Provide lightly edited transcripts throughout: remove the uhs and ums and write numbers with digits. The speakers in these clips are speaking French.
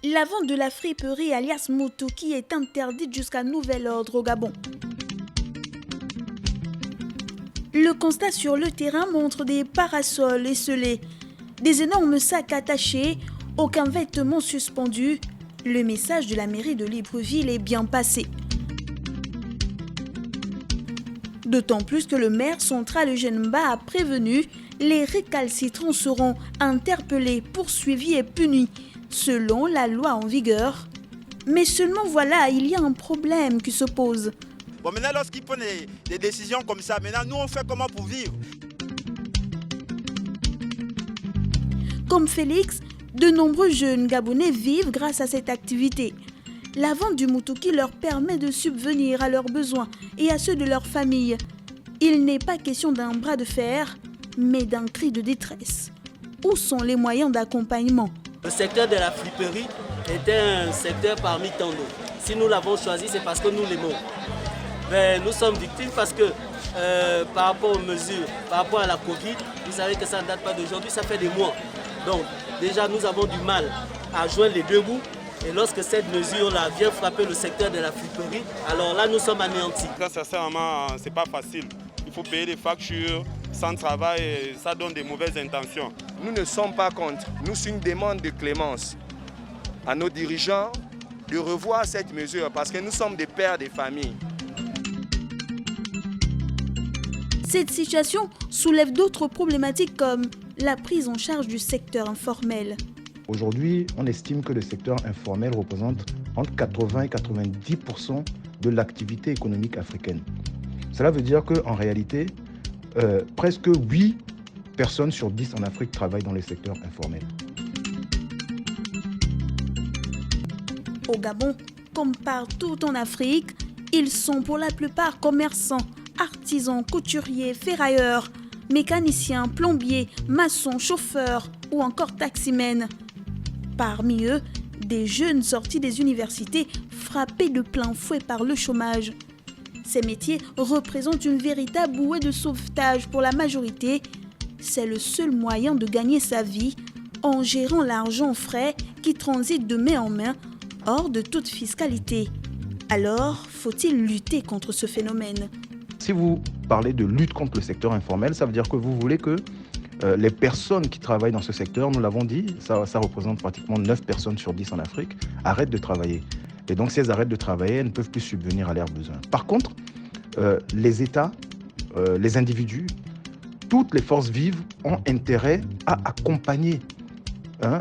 La vente de la friperie alias Mutuki est interdite jusqu'à nouvel ordre au Gabon. Le constat sur le terrain montre des parasols esselés, des énormes sacs attachés, aucun vêtement suspendu. Le message de la mairie de Libreville est bien passé. D'autant plus que le maire central Eugène Mba a prévenu, les récalcitrants seront interpellés, poursuivis et punis, selon la loi en vigueur. Mais seulement voilà, il y a un problème qui se pose. Bon, maintenant, lorsqu'ils prennent des décisions comme ça, maintenant, nous, on fait comment pour vivre? Comme Félix, de nombreux jeunes Gabonais vivent grâce à cette activité. La vente du Mutuki leur permet de subvenir à leurs besoins et à ceux de leur famille. Il n'est pas question d'un bras de fer, mais d'un cri de détresse. Où sont les moyens d'accompagnement? Le secteur de la friperie était un secteur parmi tant d'autres. Si nous l'avons choisi, c'est parce que nous l'aimons. Mais nous sommes victimes parce que par rapport aux mesures, par rapport à la Covid, vous savez que ça ne date pas d'aujourd'hui, ça fait des mois. Donc déjà nous avons du mal à joindre les deux bouts. Et lorsque cette mesure-là vient frapper le secteur de la friperie, alors là nous sommes anéantis. Ça, sincèrement, c'est pas facile. Il faut payer des factures, sans travail, et ça donne des mauvaises intentions. Nous ne sommes pas contre. Nous, c'est une demande de clémence à nos dirigeants de revoir cette mesure parce que nous sommes des pères de famille. Cette situation soulève d'autres problématiques comme la prise en charge du secteur informel. Aujourd'hui, on estime que le secteur informel représente entre 80 et 90% de l'activité économique africaine. Cela veut dire qu'en réalité, presque 8 personnes sur 10 en Afrique travaillent dans le secteur informel. Au Gabon, comme partout en Afrique, ils sont pour la plupart commerçants, artisans, couturiers, ferrailleurs, mécaniciens, plombiers, maçons, chauffeurs ou encore taximens. Parmi eux, des jeunes sortis des universités frappés de plein fouet par le chômage. Ces métiers représentent une véritable bouée de sauvetage pour la majorité. C'est le seul moyen de gagner sa vie en gérant l'argent frais qui transite de main en main, hors de toute fiscalité. Alors, faut-il lutter contre ce phénomène? Si vous parlez de lutte contre le secteur informel, ça veut dire que vous voulez que les personnes qui travaillent dans ce secteur, nous l'avons dit, ça représente pratiquement 9 personnes sur 10 en Afrique, arrêtent de travailler. Et donc, si elles arrêtent de travailler, elles ne peuvent plus subvenir à leurs besoins. Par contre, les États, les individus, toutes les forces vives ont intérêt à accompagner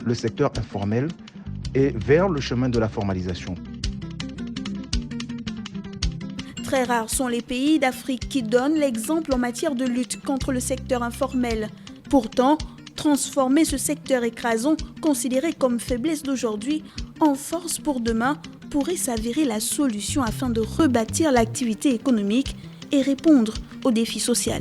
le secteur informel et vers le chemin de la formalisation. Très rares sont les pays d'Afrique qui donnent l'exemple en matière de lutte contre le secteur informel. Pourtant, transformer ce secteur écrasant, considéré comme faiblesse d'aujourd'hui, en force pour demain, pourrait s'avérer la solution afin de rebâtir l'activité économique et répondre aux défis sociaux.